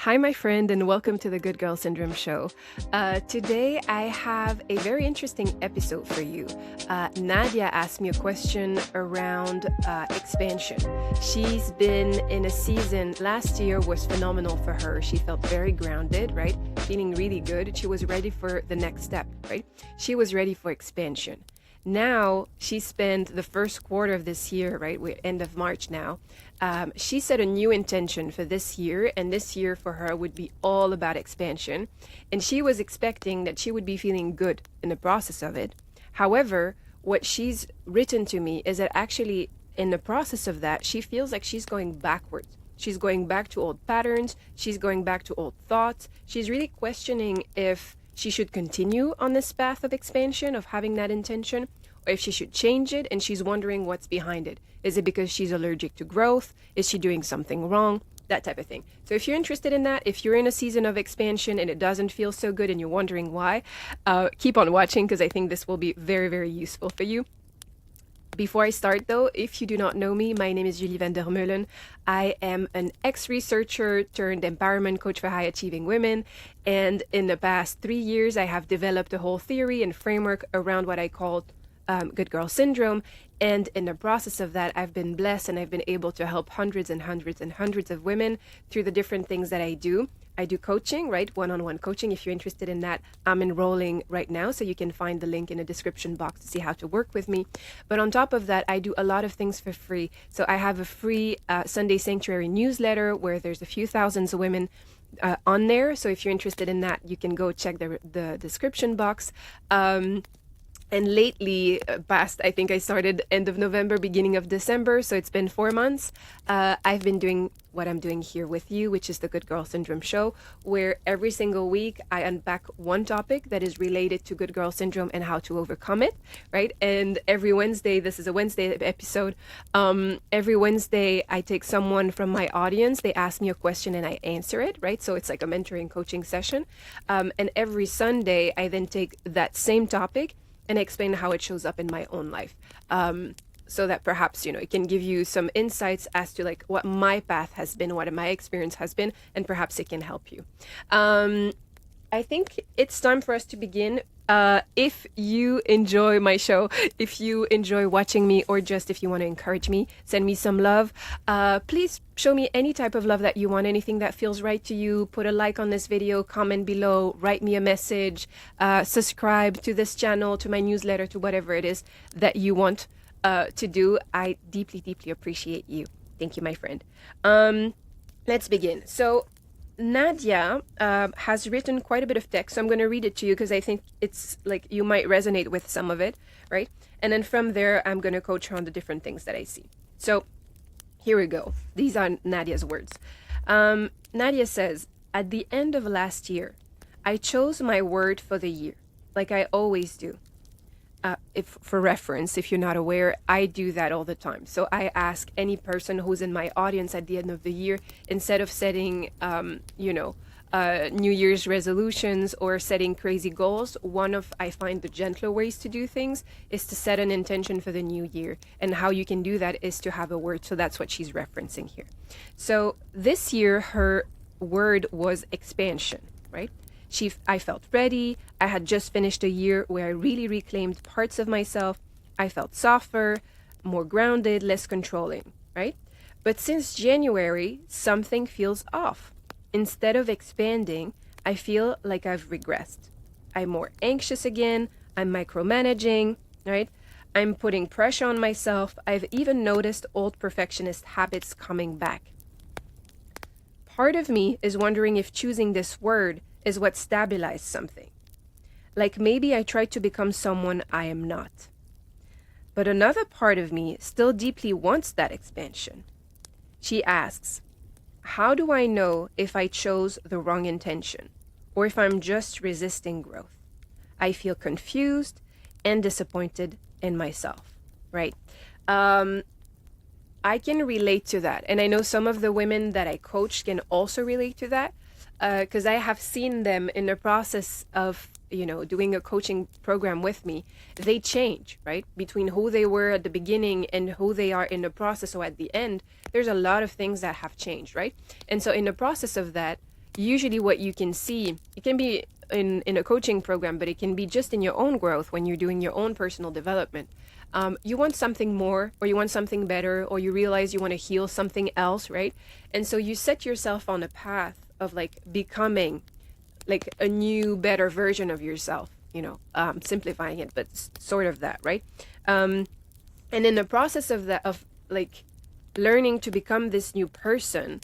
Hi, my friend, and welcome to the Good Girl Syndrome Show. Today, I have a very interesting episode for you. Nadia asked me a question around expansion. She's been in a season, last year was phenomenal for her. She felt very grounded, right? Feeling really good. She was ready for the next step, right? She was ready for expansion. Now she spent the first quarter of this year, right? We're end of March now. She set a new intention for this year, and this year for her would be all about expansion. And she was expecting that she would be feeling good in the process of it. However, what she's written to me is that actually in the process of that, she feels like she's going backwards. She's going back to old patterns. She's going back to old thoughts. She's really questioning if she should continue on this path of expansion, of having that intention, or if she should change it, and she's wondering what's behind it. Is it because she's allergic to growth? Is she doing something wrong? That type of thing. So if you're interested in that, if you're in a season of expansion and it doesn't feel so good and you're wondering why, keep on watching because I think this will be very, very useful for you. Before I start though, if you do not know me, my name is Vander Meulen. I am an ex-researcher turned empowerment coach for high achieving women. And in the past 3 years, I have developed a whole theory and framework around what I call good girl syndrome. And in the process of that, I've been blessed and I've been able to help hundreds and hundreds and hundreds of women through the different things that I do. I do coaching, right? One-on-one coaching. If you're interested in that, I'm enrolling right now. So you can find the link in the description box to see how to work with me. But on top of that, I do a lot of things for free. So I have a free Sunday Sanctuary newsletter where there's a few thousands of women on there. So if you're interested in that, you can go check the description box. And lately, I think I started end of November, beginning of December, so it's been 4 months. I've been doing what I'm doing here with you, which is the Good Girl Syndrome Show, where every single week I unpack one topic that is related to Good Girl Syndrome and how to overcome it, right? And every Wednesday, this is a Wednesday episode, every Wednesday I take someone from my audience, they ask me a question and I answer it, right? So it's like a mentoring coaching session. And every Sunday, I then take that same topic and explain how it shows up in my own life. So that perhaps, it can give you some insights as to like what my path has been, what my experience has been, and perhaps it can help you. I think it's time for us to begin. If you enjoy my show, if you enjoy watching me, or just if you want to encourage me, send me some love. Please show me any type of love that you want, anything that feels right to you. Put a like on this video, comment below, write me a message, subscribe to this channel, to my newsletter, to whatever it is that you want to do. I deeply, deeply appreciate you. Thank you, my friend. Let's begin. So Nadia has written quite a bit of text, so I'm going to read it to you because I think it's like you might resonate with some of it, right? And then from there, I'm going to coach her on the different things that I see. So here we go. These are Nadia's words. Nadia says, at the end of last year, I chose my word for the year, like I always do. If for reference, if you're not aware, I do that all the time. So I ask any person who's in my audience at the end of the year, instead of setting, New Year's resolutions or setting crazy goals, I find the gentler ways to do things is to set an intention for the new year. And how you can do that is to have a word. So that's what she's referencing here. So this year, her word was expansion, right? I felt ready. I had just finished a year where I really reclaimed parts of myself. I felt softer, more grounded, less controlling, right? But since January, something feels off. Instead of expanding, I feel like I've regressed. I'm more anxious again. I'm micromanaging, right? I'm putting pressure on myself. I've even noticed old perfectionist habits coming back. Part of me is wondering if choosing this word is what stabilized something. Like maybe I tried to become someone I am not. But another part of me still deeply wants that expansion. She asks, how do I know if I chose the wrong intention or if I'm just resisting growth? I feel confused and disappointed in myself, right? I can relate to that. And I know some of the women that I coach can also relate to that. Because I have seen them in the process of, doing a coaching program with me. They change, right? Between who they were at the beginning and who they are in the process or at the end, there's a lot of things that have changed, right? And so in the process of that, usually what you can see, it can be in a coaching program, but it can be just in your own growth when you're doing your own personal development. You want something more, or you want something better, or you realize you want to heal something else, right? And so you set yourself on a path of like becoming like a new, better version of yourself, simplifying it, but sort of that, right? And in the process of that, of like learning to become this new person,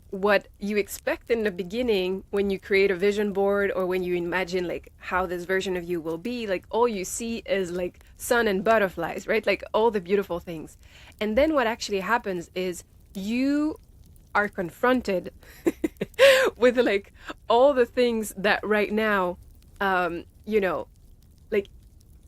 what you expect in the beginning when you create a vision board or when you imagine like how this version of you will be, like all you see is like sun and butterflies, right? Like all the beautiful things. And then what actually happens is you are confronted with like all the things that right now, like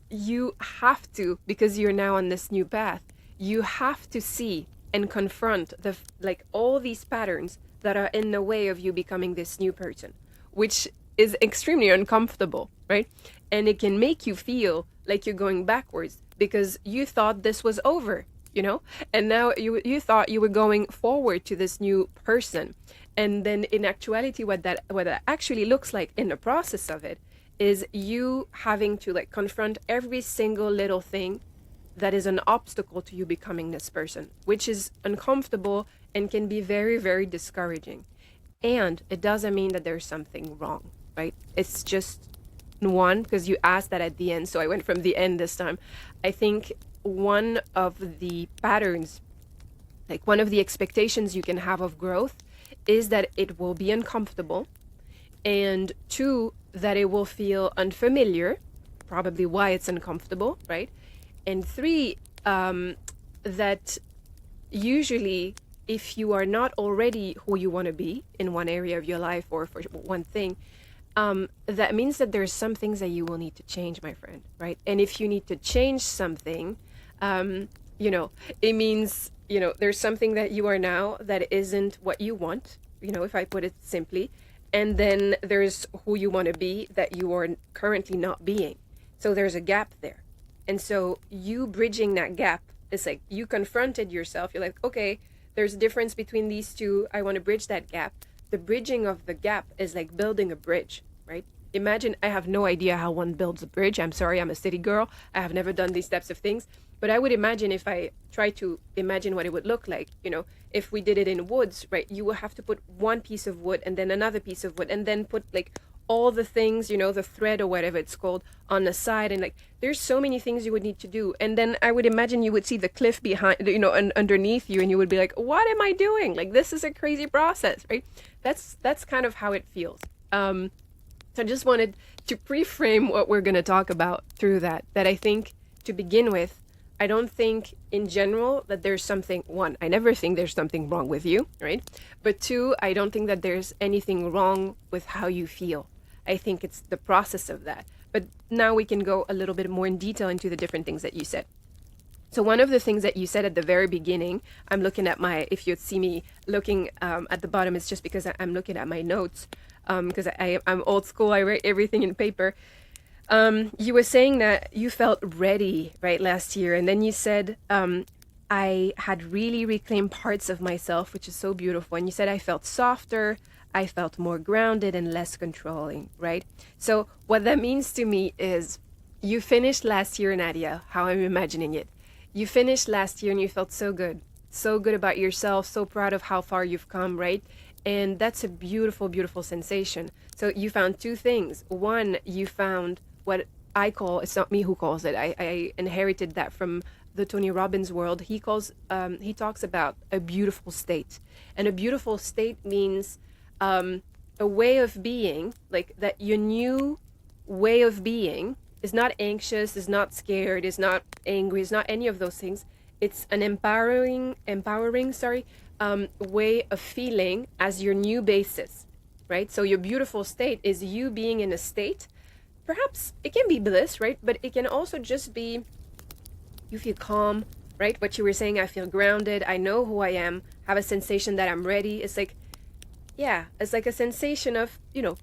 you have to, because you're now on this new path, you have to see and confront the like all these patterns that are in the way of you becoming this new person, which is extremely uncomfortable, right? And it can make you feel like you're going backwards because you thought this was over, and now you thought you were going forward to this new person. And then in actuality, what that actually looks like in the process of it is you having to like confront every single little thing that is an obstacle to you becoming this person, which is uncomfortable and can be very, very discouraging. And it doesn't mean that there's something wrong, right? It's just one, because you asked that at the end, so I went from the end this time. I think one of the patterns, like one of the expectations you can have of growth is that it will be uncomfortable, and two, that it will feel unfamiliar, probably why it's uncomfortable, right? And three, that usually if you are not already who you want to be in one area of your life or for one thing, that means that there's some things that you will need to change, my friend, right? And if you need to change something, it means, there's something that you are now that isn't what you want, if I put it simply. And then there's who you want to be that you are currently not being. So there's a gap there. And so you bridging that gap, it's like you confronted yourself. You're like, okay, there's a difference between these two. I want to bridge that gap. The bridging of the gap is like building a bridge, right? Imagine, I have no idea how one builds a bridge. I'm sorry, I'm a city girl. I have never done these types of things. But I would imagine, if I try to imagine what it would look like, if we did it in woods, right? You would have to put one piece of wood and then another piece of wood and then put like all the things, the thread or whatever it's called on the side. And like, there's so many things you would need to do. And then I would imagine you would see the cliff behind, underneath you, and you would be like, what am I doing? Like, this is a crazy process, right? That's kind of how it feels. So I just wanted to pre-frame what we're going to talk about through that I think, to begin with, I don't think in general that there's something, one, I never think there's something wrong with you, right? But two, I don't think that there's anything wrong with how you feel. I think it's the process of that. But now we can go a little bit more in detail into the different things that you said. So one of the things that you said at the very beginning, I'm looking at if you'd see me looking at the bottom, it's just because I'm looking at my notes, because I'm old school, I write everything in paper. You were saying that you felt ready, right, last year. And then you said, I had really reclaimed parts of myself, which is so beautiful. And you said, I felt softer, I felt more grounded and less controlling, right? So what that means to me is you finished last year, Nadia, how I'm imagining it. You finished last year and you felt so good about yourself, so proud of how far you've come, right? And that's a beautiful, beautiful sensation. So you found two things. One, you found what I call, it's not me who calls it, I inherited that from the Tony Robbins world. He talks about a beautiful state. And a beautiful state means a way of being, like that your new way of being is not anxious, is not scared, is not angry, is not any of those things. It's an empowering way of feeling as your new basis, right? So your beautiful state is you being in a state, perhaps it can be bliss, right? But it can also just be, you feel calm, right? What you were saying, I feel grounded, I know who I am, have a sensation that I'm ready. It's like, yeah, it's like a sensation of,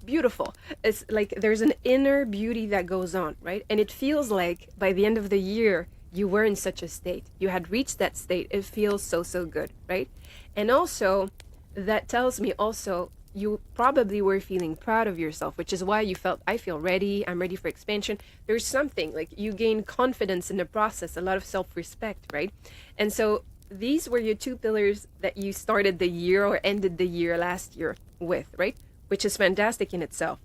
beautiful. It's like there's an inner beauty that goes on, right? And it feels like by the end of the year, you were in such a state. You had reached that state. It feels so, so good, right? And also, that tells me also you probably were feeling proud of yourself, which is why you felt, I feel ready, I'm ready for expansion. There's something like you gain confidence in the process, a lot of self-respect, right? And so these were your two pillars that you started the year or ended the year last year with, right? Which is fantastic in itself.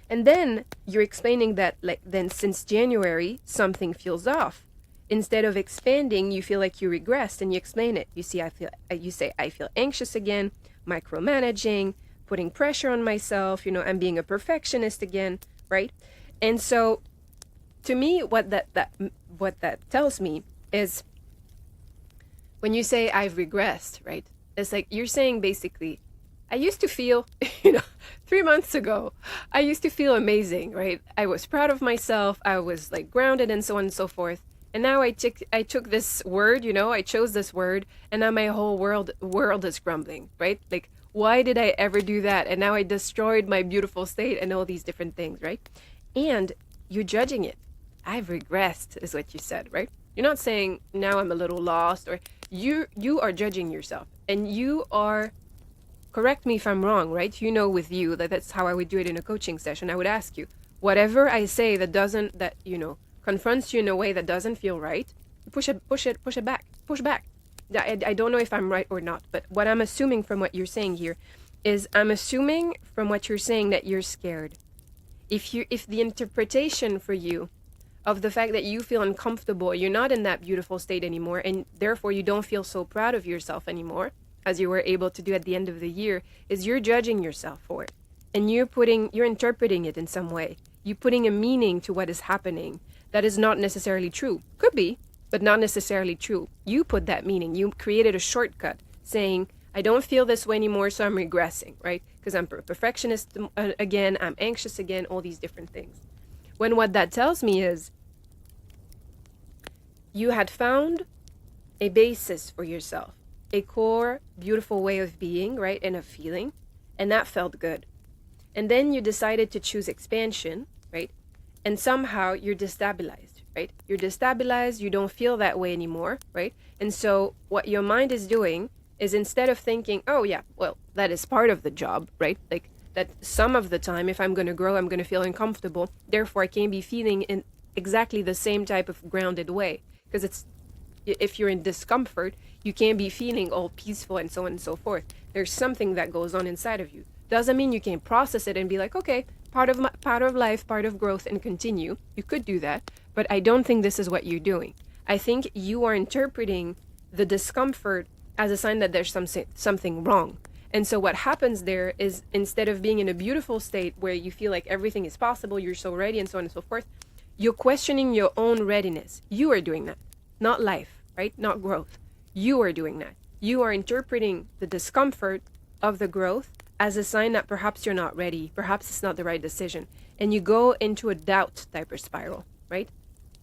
And then you're explaining that, like, then since January, something feels off. Instead of expanding, you feel like you regressed, and you explain it. You say, I feel anxious again, micromanaging, putting pressure on myself, I'm being a perfectionist again, right? And so to me, what that tells me is when you say I've regressed, right? It's like you're saying basically, I used to feel, 3 months ago, I used to feel amazing, right? I was proud of myself. I was like grounded and so on and so forth. And now I took this word, I chose this word, and now my whole world is crumbling, right? Like, why did I ever do that? And now I destroyed my beautiful state and all these different things, right? And you're judging it. I've regressed, is what you said, right? You're not saying now I'm a little lost, or you are judging yourself, and you are, correct me if I'm wrong, right? With you, that's how I would do it in a coaching session. I would ask you, whatever I say that confronts you in a way that doesn't feel right, push back. I don't know if I'm right or not, but what I'm assuming from what you're saying here is I'm assuming from what you're saying that you're scared. If the interpretation for you of the fact that you feel uncomfortable, you're not in that beautiful state anymore, and therefore you don't feel so proud of yourself anymore, as you were able to do at the end of the year, is you're judging yourself for it. And you're interpreting it in some way. You're putting a meaning to what is happening that is not necessarily true. Could be, but not necessarily true. You put that meaning. You created a shortcut saying, I don't feel this way anymore, so I'm regressing, right? Because I'm perfectionist again, I'm anxious again, all these different things. When what that tells me is you had found a basis for yourself, a core, beautiful way of being, right, and of feeling, and that felt good. And then you decided to choose expansion, right? And somehow you're destabilized, right? You're destabilized, you don't feel that way anymore, right? And so what your mind is doing is, instead of thinking, oh yeah, well, that is part of the job, right? Like that some of the time, if I'm going to grow, I'm going to feel uncomfortable. Therefore, I can't be feeling in exactly the same type of grounded way. Because if you're in discomfort, you can't be feeling all peaceful and so on and so forth. There's something that goes on inside of you. Doesn't mean you can't process it and be like, okay, part of life, part of growth, and continue. You could do that, but I don't think this is what you're doing. I think you are interpreting the discomfort as a sign that there's something wrong. And so what happens there is, instead of being in a beautiful state where you feel like everything is possible, you're so ready and so on and so forth, you're questioning your own readiness. You are doing that, not life, right? Not growth. You are doing that. You are interpreting the discomfort of the growth as a sign that perhaps you're not ready, perhaps it's not the right decision. And you go into a doubt type of spiral, right?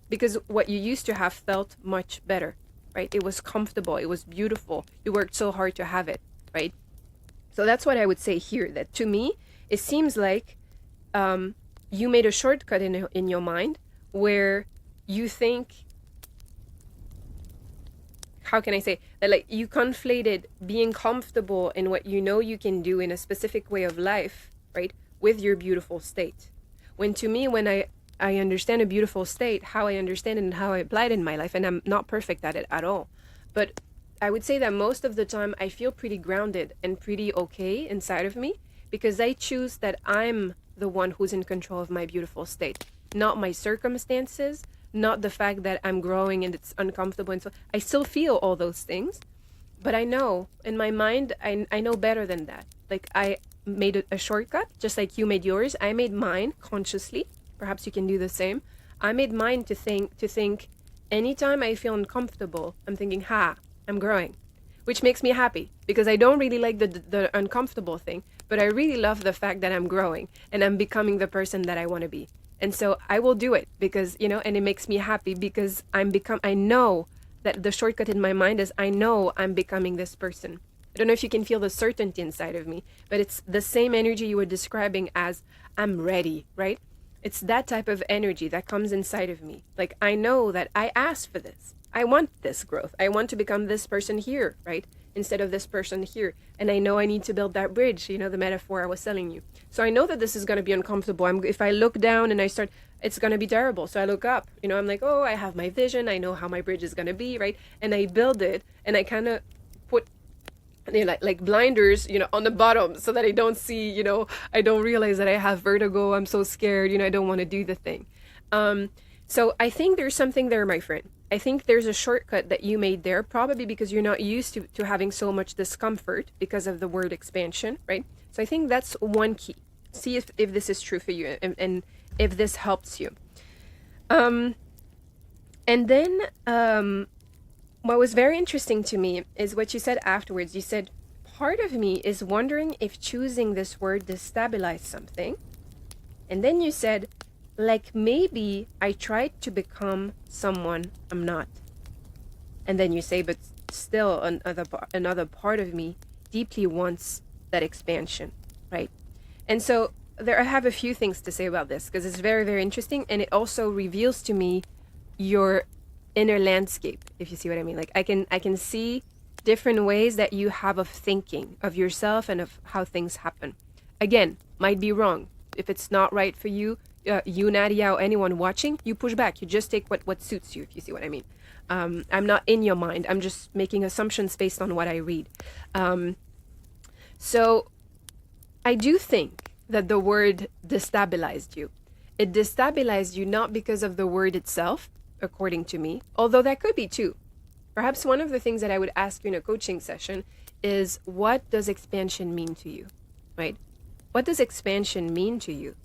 Because what you used to have felt much better, right? It was comfortable, it was beautiful. You worked so hard to have it, right? So that's what I would say here, that to me, it seems like you made a shortcut in your mind where you think, how can I say that, like, you conflated being comfortable in what you can do in a specific way of life, right, with your beautiful state. When to me, when I understand a beautiful state, how I understand it and how I apply it in my life, and I'm not perfect at it at all, but I would say that most of the time I feel pretty grounded and pretty okay inside of me, because I choose that I'm the one who's in control of my beautiful state, not my circumstances, not the fact that I'm growing and it's uncomfortable. And so I still feel all those things, but I know in my mind, I know better than that. Like, I made a shortcut, just like you made yours. I made mine consciously. Perhaps you can do the same. I made mine to think anytime I feel uncomfortable, I'm thinking, I'm growing, which makes me happy, because I don't really like the uncomfortable thing, but I really love the fact that I'm growing and I'm becoming the person that I want to be. And so I will do it because, and it makes me happy because I know that the shortcut in my mind is, I know I'm becoming this person. I don't know if you can feel the certainty inside of me, but it's the same energy you were describing as I'm ready, right? It's that type of energy that comes inside of me. Like, I know that I asked for this. I want this growth. I want to become this person here, right? instead of this person here. And I know I need to build that bridge, you know, the metaphor I was telling you. So I know that this is going to be uncomfortable. If I look down and I start, it's going to be terrible. So I look up, you know, I'm like, oh, I have my vision. I know how my bridge is going to be, right? And I build it, and I kind of put, you know, like blinders, you know, on the bottom so that I don't see, you know, I don't realize that I have vertigo. I'm so scared, you know, I don't want to do the thing. So I think there's something there, my friend. I think there's a shortcut that you made there, probably because you're not used to having so much discomfort because of the word expansion, right? So I think that's one key. See if this is true for you, and if this helps you. And then what was very interesting to me is what you said afterwards. You said, part of me is wondering if choosing this word destabilized something. And then you said, like maybe I tried to become someone I'm not. And then you say, but still another part of me deeply wants that expansion, right? And so I have a few things to say about this, because it's very, very interesting, and it also reveals to me your inner landscape, if you see what I mean. Like I can see different ways that you have of thinking of yourself and of how things happen. Again, might be wrong. If it's not right for you, you, Nadia, or anyone watching, you push back. You just take what suits you, if you see what I mean. I'm not in your mind. I'm just making assumptions based on what I read. So I do think that the word destabilized you. It destabilized you not because of the word itself, according to me, although that could be too. Perhaps one of the things that I would ask you in a coaching session is, what does expansion mean to you, right? What does expansion mean to you?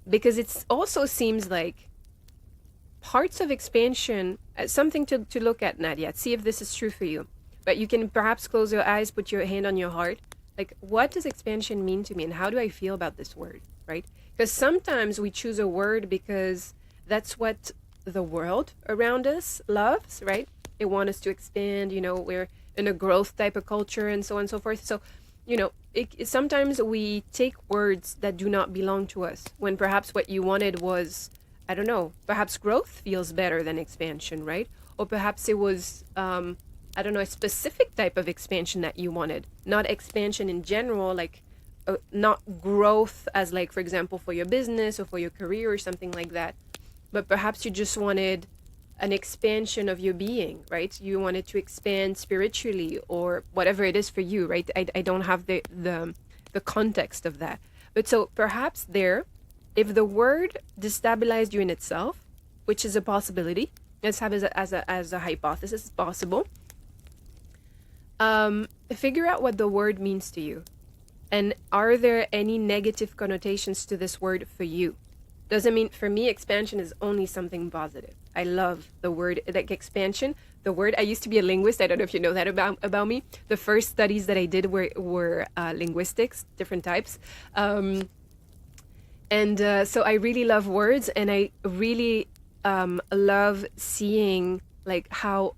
Because it also seems like parts of expansion, something to look at, Nadia, see if this is true for you. But you can perhaps close your eyes, put your hand on your heart. Like, what does expansion mean to me, and how do I feel about this word, right? Because sometimes we choose a word because that's what the world around us loves, right? They want us to expand, you know, we're in a growth type of culture and so on and so forth. So, you know, sometimes we take words that do not belong to us, when perhaps what you wanted was, I don't know, perhaps growth feels better than expansion, right? Or perhaps it was, I don't know, a specific type of expansion that you wanted, not expansion in general, like not growth as, like, for example, for your business or for your career or something like that. But perhaps you just wanted an expansion of your being, right? You wanted to expand spiritually or whatever it is for you, right? I don't have the context of that. But so perhaps there, if the word destabilized you in itself, which is a possibility, let's have it as a hypothesis, it's possible. Figure out what the word means to you. And are there any negative connotations to this word for you? Doesn't mean, for me, expansion is only something positive. I love the word, like expansion. The word, I used to be a linguist. I don't know if you know that about me. The first studies that I did were linguistics, different types. So I really love words, and I really love seeing like how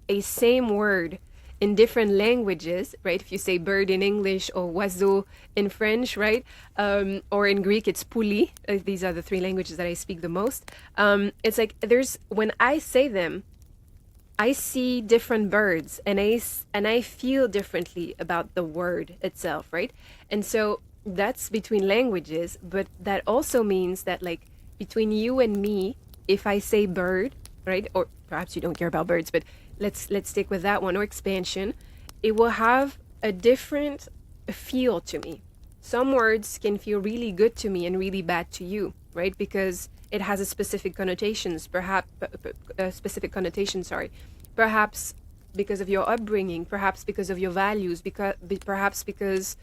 a same word in different languages, right? If you say bird in English or oiseau in French, right? Or in Greek, it's pouli. These are the three languages that I speak the most. It's like when I say them, I see different birds, and I feel differently about the word itself, right? And so that's between languages, but that also means that, like, between you and me, if I say bird, right? Or perhaps you don't care about birds, but let's stick with that one, or expansion, it will have a different feel to me. Some words can feel really good to me and really bad to you, right? Because it has a specific connotations, perhaps because of your upbringing, perhaps because of your values, perhaps because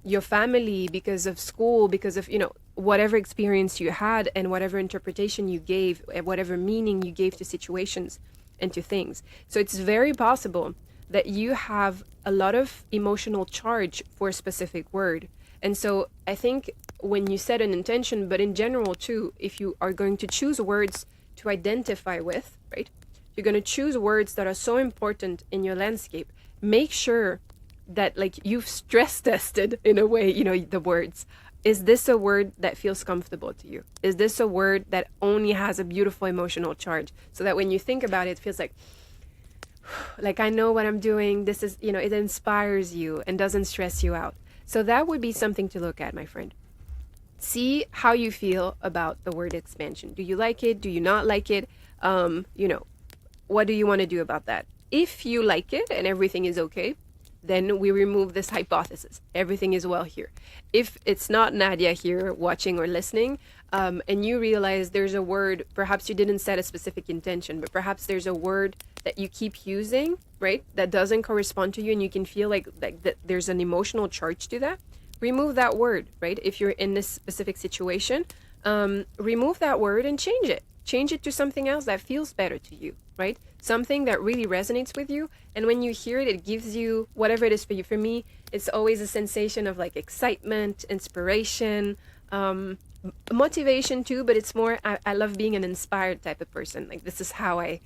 your family, because of school, because of, you know, whatever experience you had and whatever interpretation you gave, whatever meaning you gave to situations and to things. So it's very possible that you have a lot of emotional charge for a specific word. And so I think when you set an intention, but in general too, if you are going to choose words to identify with, right? You're going to choose words that are so important in your landscape. Make sure that, like, you've stress tested in a way, you know, the words. Is this a word that feels comfortable to you? Is this a word that only has a beautiful emotional charge? So that when you think about it, it feels like, like I know what I'm doing. This is, it inspires you and doesn't stress you out. So that would be something to look at, my friend. See how you feel about the word expansion. Do you like it? Do you not like it? What do you want to do about that? If you like it and everything is okay, then we remove this hypothesis. Everything is well here. If it's not Nadia here watching or listening, and you realize there's a word, perhaps you didn't set a specific intention, but perhaps there's a word that you keep using, right, that doesn't correspond to you, and you can feel like that there's an emotional charge to that, remove that word, right? If you're in this specific situation, remove that word and change it. Change it to something else that feels better to you, right? Something that really resonates with you. And when you hear it, it gives you whatever it is for you. For me, it's always a sensation of like excitement, inspiration, motivation too, but it's more, I love being an inspired type of person. Like this is how I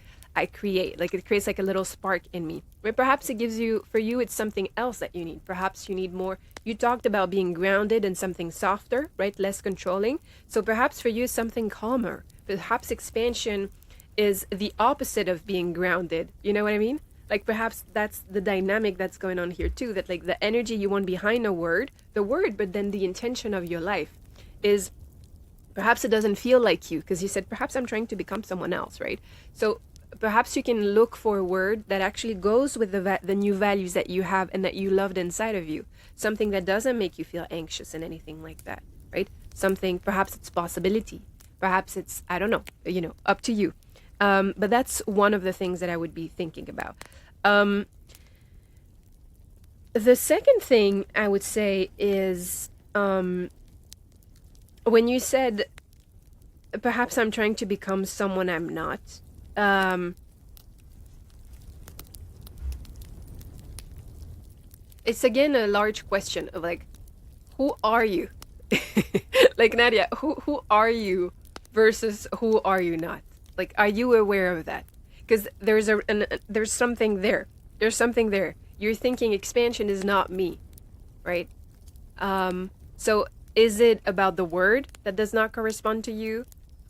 create. Like it creates like a little spark in me. But perhaps it gives you, for you, it's something else that you need. Perhaps you need more. You talked about being grounded and something softer, right? Less controlling. So perhaps for you, it's something calmer. Perhaps expansion is the opposite of being grounded. You know what I mean? Like perhaps that's the dynamic that's going on here too, that like the energy you want behind the word, but then the intention of your life is perhaps it doesn't feel like you, because you said perhaps I'm trying to become someone else, right? So perhaps you can look for a word that actually goes with the new values that you have and that you loved inside of you. Something that doesn't make you feel anxious and anything like that, right? Something, perhaps it's possibility. Perhaps it's, I don't know, up to you. But that's one of the things that I would be thinking about. The second thing I would say is when you said, perhaps I'm trying to become someone I'm not. It's again a large question of like, who are you? Like Nadia, who are you versus who are you not? Like, are you aware of that? Because there's something there. There's something there. You're thinking expansion is not me, right? So is it about the word that does not correspond to you?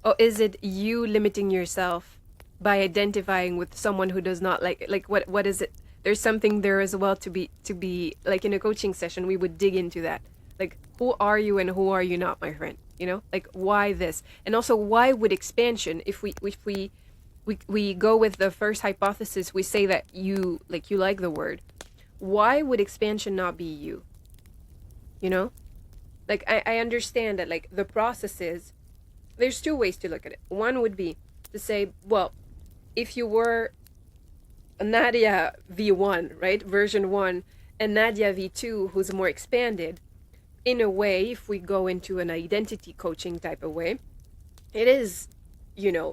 Or is it you limiting yourself by identifying with someone who does not like what is it? There's something there as well to be like in a coaching session, we would dig into that. Like, who are you and who are you not, my friend? Like, why this? And also, why would expansion, if we go with the first hypothesis, we say that you like the word, why would expansion not be you? Like, I understand that, like, the process is, there's two ways to look at it. One would be to say, well, if you were Nadia V1, right, version 1, and Nadia V2, who's more expanded, in a way, if we go into an identity coaching type of way, it is, you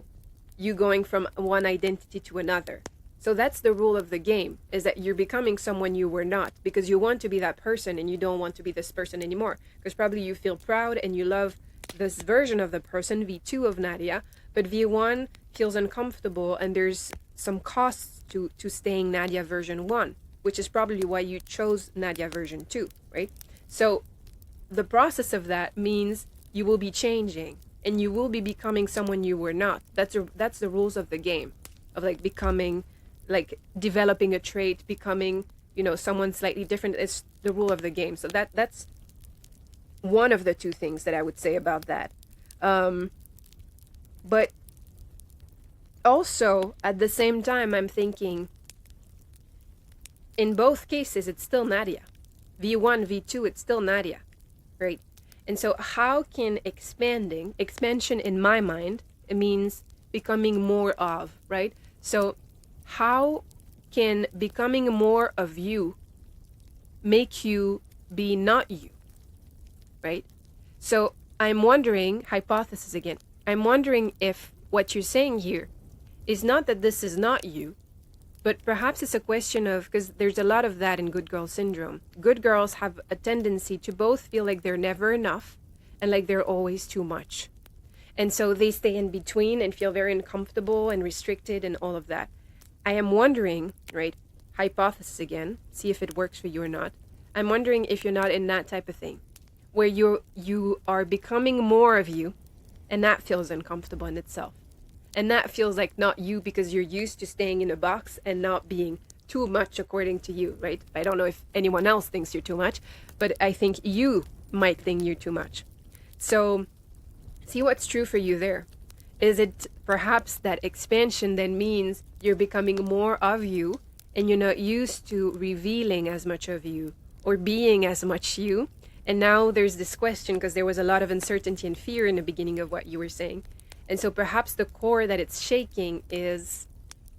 going from one identity to another. So that's the rule of the game, is that you're becoming someone you were not, because you want to be that person and you don't want to be this person anymore. Because probably you feel proud and you love this version of the person, V2 of Nadia, but V1 feels uncomfortable and there's some costs to staying Nadia version 1, which is probably why you chose Nadia version 2, right? So the process of that means you will be changing and you will be becoming someone you were not. That's the rules of the game, of like becoming, like developing a trait, becoming, someone slightly different. It's the rule of the game. So that's one of the two things that I would say about that. But also at the same time, I'm thinking in both cases, it's still Nadia. V1, V2, it's still Nadia. Right? And so how can expansion in my mind, it means becoming more of, right? So how can becoming more of you make you be not you, right? So I'm wondering, hypothesis again, I'm wondering if what you're saying here is not that this is not you, but perhaps it's a question of, because there's a lot of that in good girl syndrome. Good girls have a tendency to both feel like they're never enough and like they're always too much. And so they stay in between and feel very uncomfortable and restricted and all of that. I am wondering, right, hypothesis again, see if it works for you or not. I'm wondering if you're not in that type of thing, where you are becoming more of you, and that feels uncomfortable in itself. And that feels like not you, because you're used to staying in a box and not being too much according to you, right? I don't know if anyone else thinks you're too much, but I think you might think you're too much. So see what's true for you there. Is it perhaps that expansion then means you're becoming more of you and you're not used to revealing as much of you or being as much you? And now there's this question, because there was a lot of uncertainty and fear in the beginning of what you were saying. And so perhaps the core that it's shaking is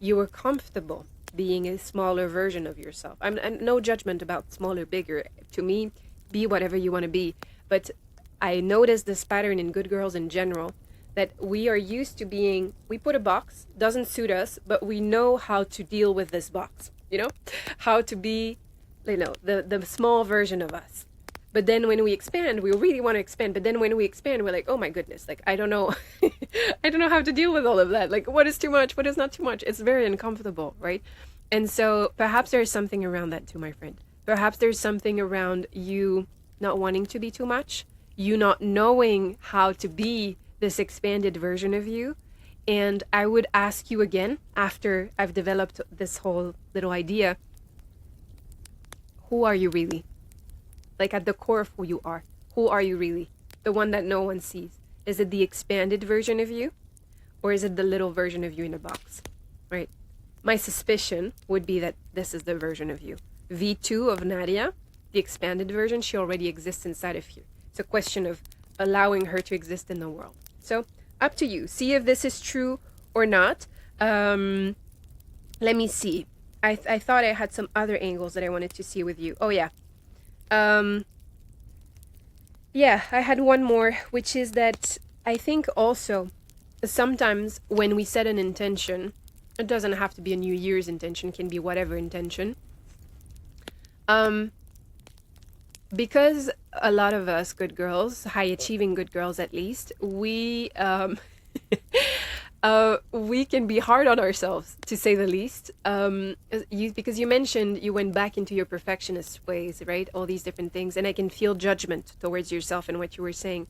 you were comfortable being a smaller version of yourself. I'm no judgment about smaller, bigger. To me, be whatever you want to be. But I noticed this pattern in good girls in general, that we are used to being, we put a box, doesn't suit us, but we know how to deal with this box, how to be, the small version of us. But then when we expand, we really want to expand. But then when we expand, we're like, oh my goodness, like, I don't know. I don't know how to deal with all of that. Like, what is too much? What is not too much? It's very uncomfortable, right? And so perhaps there's something around that too, my friend. Perhaps there's something around you not wanting to be too much, you not knowing how to be this expanded version of you. And I would ask you again, after I've developed this whole little idea, who are you really? Like, at the core of who you are, who are you really? The one that no one sees. Is it the expanded version of you? Or is it the little version of you in a box, right? My suspicion would be that this is the version of you. V2 of Nadia, the expanded version, she already exists inside of you. It's a question of allowing her to exist in the world. So up to you. See if this is true or not. Let me see. I thought I had some other angles that I wanted to see with you. Oh, yeah. I had one more, which is that I think also sometimes when we set an intention, it doesn't have to be a New Year's intention, can be whatever intention. Because a lot of us good girls, high achieving good girls at least, we we can be hard on ourselves, to say the least. Because you mentioned you went back into your perfectionist ways, right? All these different things. And I can feel judgment towards yourself and what you were saying.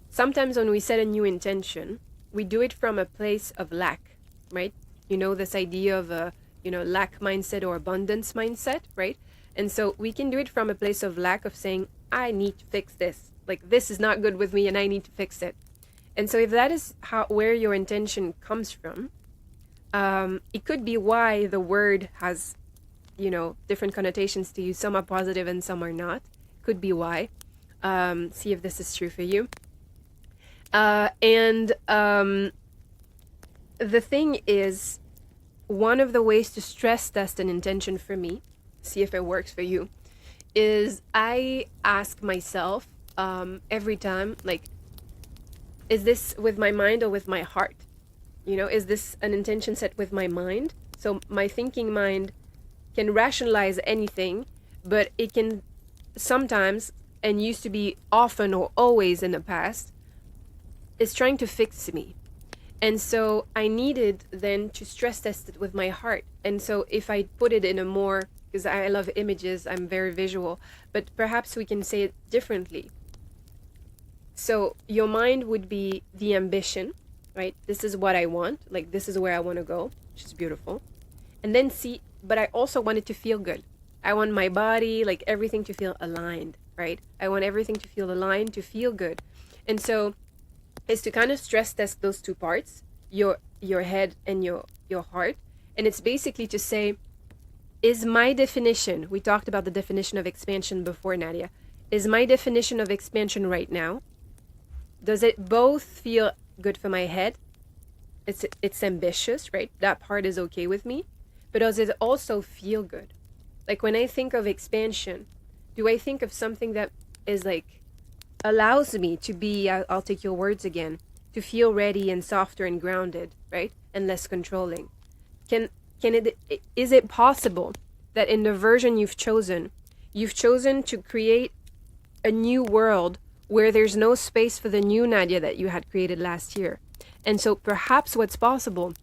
Sometimes when we set a new intention, we do it from a place of lack, right? This idea of a, lack mindset or abundance mindset, right? And so we can do it from a place of lack, of saying, I need to fix this. Like, this is not good with me and I need to fix it. And so if that is where your intention comes from, it could be why the word has, different connotations to you. Some are positive and some are not. Could be why. See if this is true for you. And the thing is, one of the ways to stress test an intention for me, see if it works for you, is I ask myself every time, like, is this with my mind or with my heart? Is this an intention set with my mind? So my thinking mind can rationalize anything, but it can sometimes, and used to be often or always in the past, is trying to fix me. And so I needed then to stress test it with my heart. And so if I put it in a more, because I love images, I'm very visual, but perhaps we can say it differently. So your mind would be the ambition, right? This is what I want. Like, this is where I want to go, which is beautiful. And then but I also want it to feel good. I want my body, like everything to feel aligned, right? I want everything to feel aligned, to feel good. And so it's to kind of stress test those two parts, your head and your heart. And it's basically to say, is my definition, we talked about the definition of expansion before, Nadia, is my definition of expansion right now, does it both feel good for my head? It's ambitious, right? That part is okay with me. But does it also feel good? Like, when I think of expansion, do I think of something that is like, allows me to be, I'll take your words again, to feel ready and softer and grounded, right? And less controlling. Is it possible that in the version you've chosen to create a new world where there's no space for the new Nadia that you had created last year? And so perhaps what's possible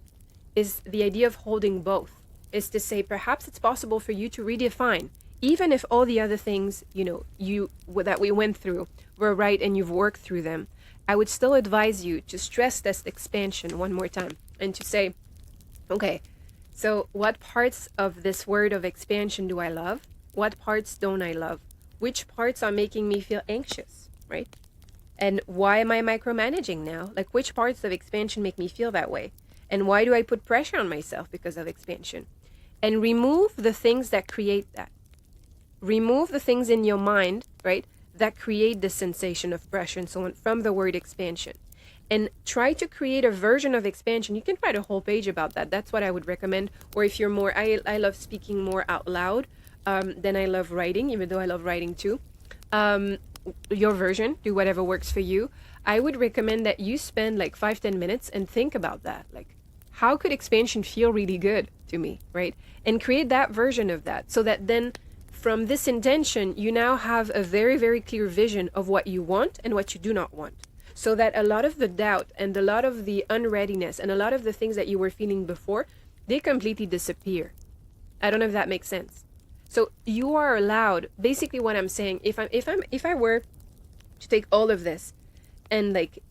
is the idea of holding both, is to say perhaps it's possible for you to redefine even if all the other things, that we went through were right and you've worked through them, I would still advise you to stress test expansion one more time and to say, okay, so what parts of this word of expansion do I love? What parts don't I love? Which parts are making me feel anxious, right? And why am I micromanaging now? Like, which parts of expansion make me feel that way? And why do I put pressure on myself because of expansion? And remove the things that create that. Remove the things in your mind, right, that create the sensation of pressure and so on from the word expansion. And try to create a version of expansion. You can write a whole page about that. That's what I would recommend. Or if you're more, I love speaking more out loud than I love writing, even though I love writing too. Your version, do whatever works for you. I would recommend that you spend like 5-10 minutes and think about that. Like, how could expansion feel really good to me, right? And create that version of that so that then from this intention, you now have a very, very clear vision of what you want and what you do not want. So that a lot of the doubt and a lot of the unreadiness and a lot of the things that you were feeling before, they completely disappear. I don't know if that makes sense. So you are allowed, basically what I'm saying, if I were to take all of this and like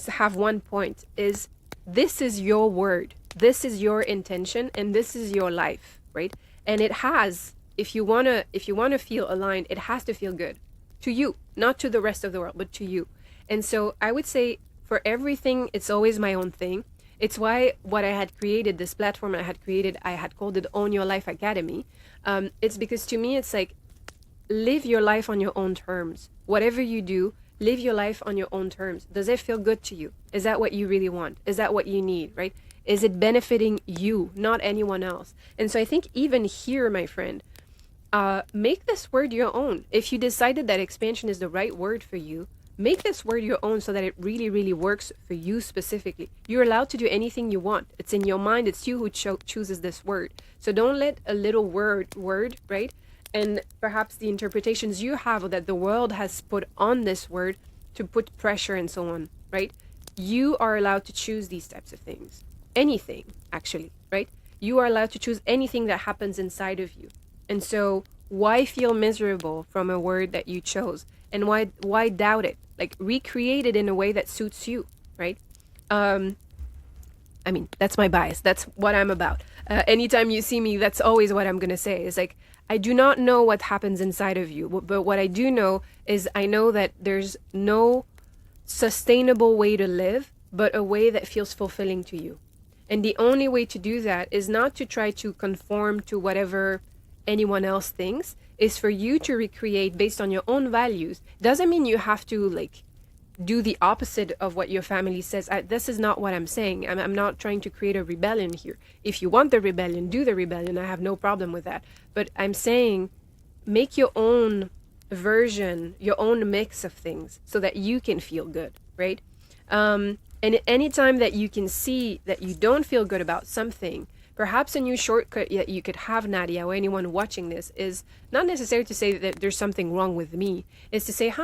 have one point, is this is your word, this is your intention, and this is your life, right? And it has, if you wanna feel aligned, it has to feel good to you, not to the rest of the world, but to you. And so I would say for everything, it's always my own thing. It's why what I had created, this platform I had called it Own Your Life Academy. It's because to me, it's like, live your life on your own terms. Whatever you do, live your life on your own terms. Does it feel good to you? Is that what you really want? Is that what you need, right? Is it benefiting you, not anyone else? And so I think even here, my friend, make this word your own. If you decided that expansion is the right word for you, make this word your own so that it really, really works for you specifically. You're allowed to do anything you want. It's in your mind. It's you who chooses this word. So don't let a little word, right? And perhaps the interpretations you have or that the world has put on this word to put pressure and so on, right? You are allowed to choose these types of things. Anything, actually, right? You are allowed to choose anything that happens inside of you. And so why feel miserable from a word that you chose? And why doubt it? Like, recreate it in a way that suits you, right? I mean, that's my bias. That's what I'm about. Anytime you see me, that's always what I'm going to say. Is like, I do not know what happens inside of you. But what I do know is I know that there's no sustainable way to live, but a way that feels fulfilling to you. And the only way to do that is not to try to conform to whatever anyone else thinks, is for you to recreate based on your own values. Doesn't mean you have to like do the opposite of what your family says. This is not what I'm saying. I'm not trying to create a rebellion here. If you want the rebellion, do the rebellion. I have no problem with that. But I'm saying make your own version, your own mix of things so that you can feel good, right? And anytime that you can see that you don't feel good about something, perhaps a new shortcut that you could have, Nadia, or anyone watching this, is not necessarily to say that there's something wrong with me. Is to say,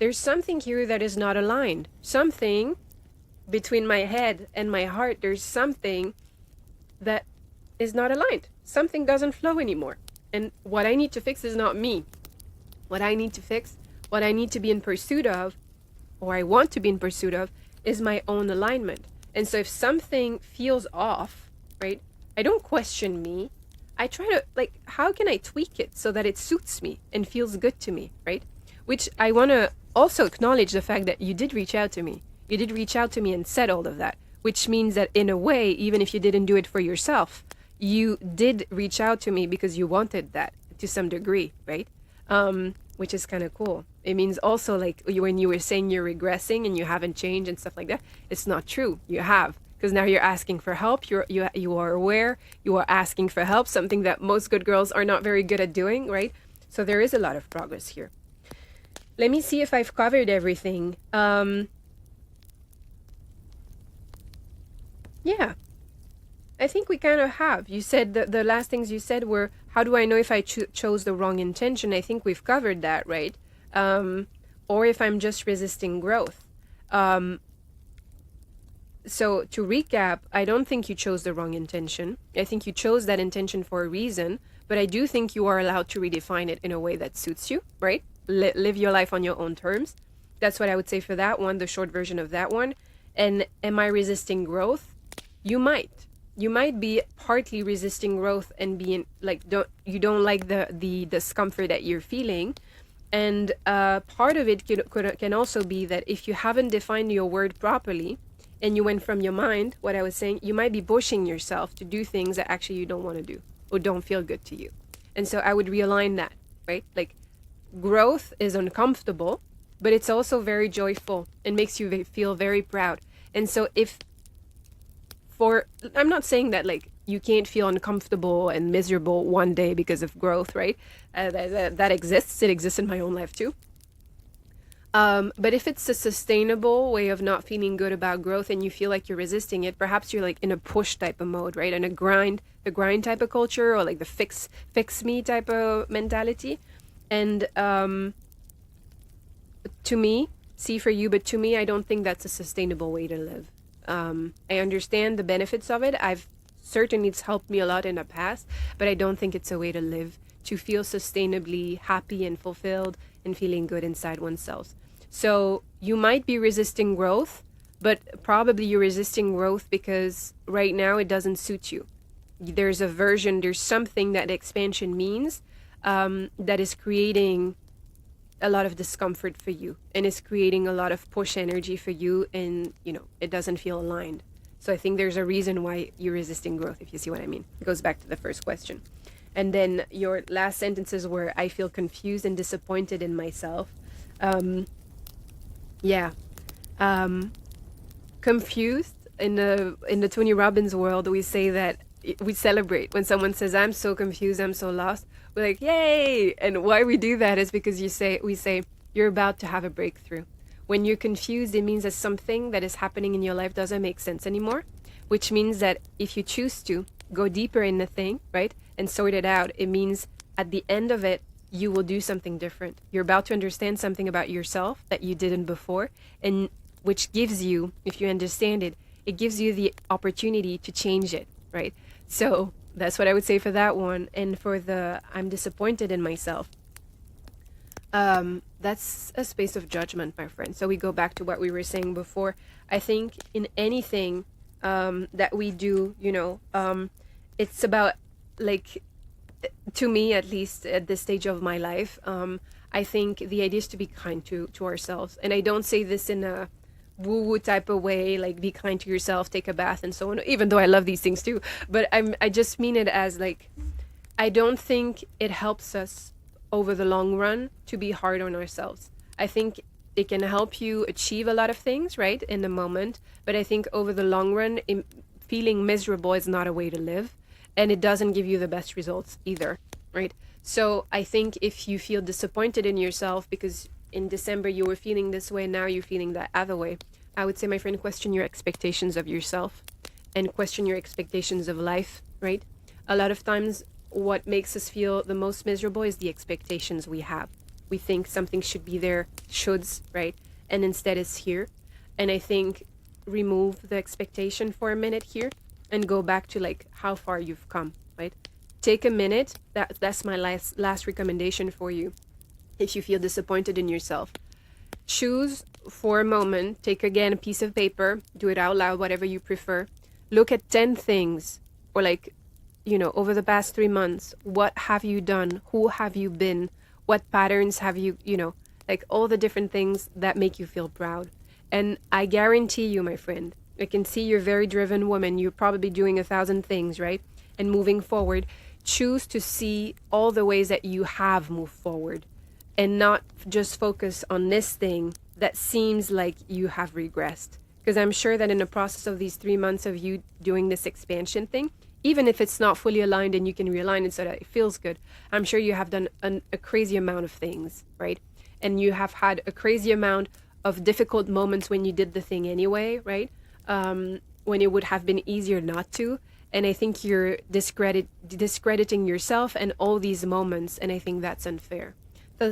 there's something here that is not aligned. Something between my head and my heart, there's something that is not aligned. Something doesn't flow anymore. And what I need to fix is not me. What I need to fix, what I need to be in pursuit of, or I want to be in pursuit of, is my own alignment. And so if something feels off, right, I don't question me. I try to, like, how can I tweak it so that it suits me and feels good to me, right? Which I want to also acknowledge the fact that you did reach out to me. You did reach out to me and said all of that, which means that in a way, even if you didn't do it for yourself, you did reach out to me because you wanted that to some degree, right? Which is kind of cool. It means also, like, when you were saying you're regressing and you haven't changed and stuff like that, it's not true. You have. Because now you're asking for help. You are aware. You are asking for help, something that most good girls are not very good at doing, right? So there is a lot of progress here. Let me see if I've covered everything. Yeah, I think we kind of have. You said the last things you said were, how do I know if I chose the wrong intention? I think we've covered that, right? Or if I'm just resisting growth. So to recap, I don't think you chose the wrong intention. I think you chose that intention for a reason, but I do think you are allowed to redefine it in a way that suits you, right? Live your life on your own terms. That's what I would say for that one, the short version of that one. And am I resisting growth? You might. You might be partly resisting growth and being like, don't like the discomfort that you're feeling. And part of it can also be that if you haven't defined your word properly and you went from your mind, what I was saying, you might be pushing yourself to do things that actually you don't want to do or don't feel good to you. And so I would realign that, right? Like, growth is uncomfortable, but it's also very joyful and makes you feel very proud. And so I'm not saying that like you can't feel uncomfortable and miserable one day because of growth, right? That exists. It exists in my own life too. But if it's a sustainable way of not feeling good about growth and you feel like you're resisting it, perhaps you're like in a push type of mode, right? And the grind type of culture, or like the fix me type of mentality. And to me, see for you, but to me, I don't think that's a sustainable way to live. I understand the benefits of it. Certainly it's helped me a lot in the past, but I don't think it's a way to live, to feel sustainably happy and fulfilled and feeling good inside oneself. So you might be resisting growth, but probably you're resisting growth because right now it doesn't suit you. There's something that expansion means that is creating a lot of discomfort for you and is creating a lot of push energy for you, and it doesn't feel aligned. So I think there's a reason why you're resisting growth, if you see what I mean. It goes back to the first question. And then your last sentences were, I feel confused and disappointed in myself. Confused in the Tony Robbins world, we say that we celebrate when someone says, I'm so confused, I'm so lost. We're like, yay! And why we do that is because we say you're about to have a breakthrough. When you're confused, it means that something that is happening in your life doesn't make sense anymore, which means that if you choose to go deeper in the thing, right, and sort it out, it means at the end of it, you will do something different. You're about to understand something about yourself that you didn't before, and which gives you, if you understand it, it gives you the opportunity to change it, right? So that's what I would say for that one. And for the I'm disappointed in myself, that's a space of judgment, my friend. So we go back to what we were saying before. I think in anything that we do, it's about, like, to me, at least at this stage of my life, I think the idea is to be kind to ourselves. And I don't say this in a woo-woo type of way, like be kind to yourself, take a bath and so on, even though I love these things too. But I just mean it as like, I don't think it helps us over the long run to be hard on ourselves. I think it can help you achieve a lot of things, right, in the moment. But I think over the long run, feeling miserable is not a way to live. And it doesn't give you the best results either, right? So I think if you feel disappointed in yourself because in December you were feeling this way, now you're feeling that other way, I would say, my friend, question your expectations of yourself and question your expectations of life, right? A lot of times what makes us feel the most miserable is the expectations we have. We think something should be there, shoulds, right? And instead it's here. And I think remove the expectation for a minute here and go back to like how far you've come, right? Take a minute. That's my last recommendation for you. If you feel disappointed in yourself, choose for a moment, take again a piece of paper, do it out loud, whatever you prefer. Look at 10 things, or like, over the past 3 months, what have you done? Who have you been? What patterns have you, like all the different things that make you feel proud. And I guarantee you, my friend, I can see you're a very driven woman. You're probably doing 1,000 things, right? And moving forward, choose to see all the ways that you have moved forward and not just focus on this thing that seems like you have regressed. Because I'm sure that in the process of these 3 months of you doing this expansion thing, even if it's not fully aligned and you can realign it so that it feels good, I'm sure you have done a crazy amount of things, right? And you have had a crazy amount of difficult moments when you did the thing anyway, right? When it would have been easier not to. And I think you're discrediting yourself and all these moments, and I think that's unfair.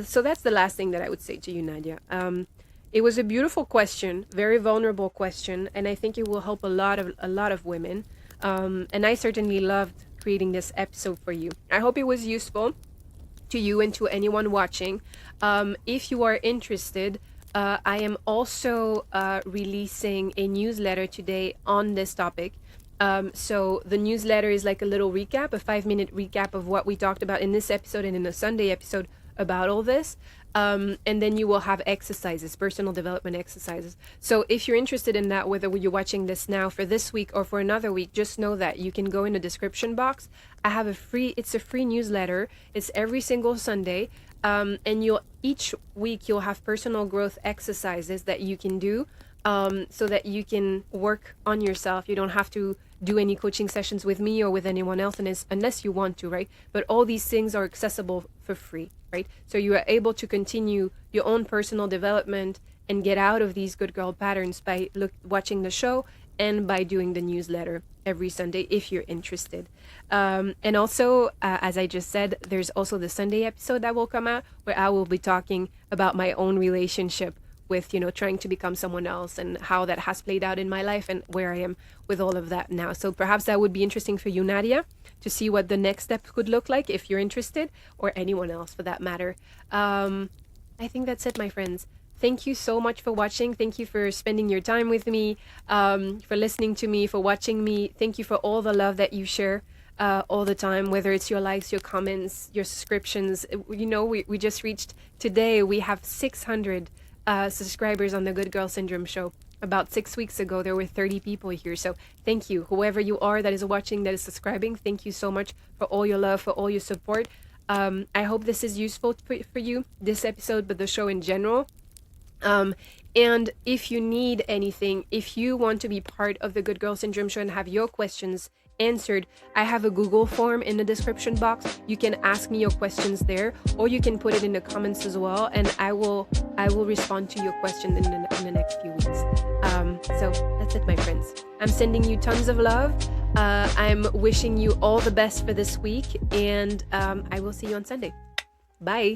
So that's the last thing that I would say to you, Nadia. It was a beautiful question, very vulnerable question, and I think it will help a lot of women. And I certainly loved creating this episode for you. I hope it was useful to you and to anyone watching. If you are interested, I am also releasing a newsletter today on this topic. So the newsletter is like a little recap, a 5-minute recap of what we talked about in this episode and in the Sunday episode about all this. And then you will have exercises, personal development exercises. So if you're interested in that, whether you're watching this now for this week or for another week, just know that you can go in the description box. I have it's a free newsletter. It's every single Sunday. And each week you'll have personal growth exercises that you can do, so that you can work on yourself. You don't have to do any coaching sessions with me or with anyone else unless you want to, right? But all these things are accessible for free, right? So you are able to continue your own personal development and get out of these good girl patterns by watching the show and by doing the newsletter every Sunday if you're interested. And also, as I just said, there's also the Sunday episode that will come out where I will be talking about my own relationship with, trying to become someone else and how that has played out in my life and where I am with all of that now. So perhaps that would be interesting for you, Nadia, to see what the next step could look like if you're interested, or anyone else for that matter. I think that's it, my friends. Thank you so much for watching. Thank you for spending your time with me, for listening to me, for watching me. Thank you for all the love that you share all the time, whether it's your likes, your comments, your subscriptions. We just reached today, we have 600 subscribers on the Good Girl Syndrome show. About 6 weeks ago, there were 30 people here. So thank you, whoever you are that is watching, that is subscribing. Thank you so much for all your love, for all your support. I hope this is useful for you, this episode, but the show in general. And if you need anything, if you want to be part of the Good Girl Syndrome show and have your questions answered, I have a Google form in the description box. You can ask me your questions there, or you can put it in the comments as well, and I will respond to your question in the next few weeks. So that's it, my friends. I'm sending you tons of love. I'm wishing you all the best for this week, and I will see you on Sunday. Bye.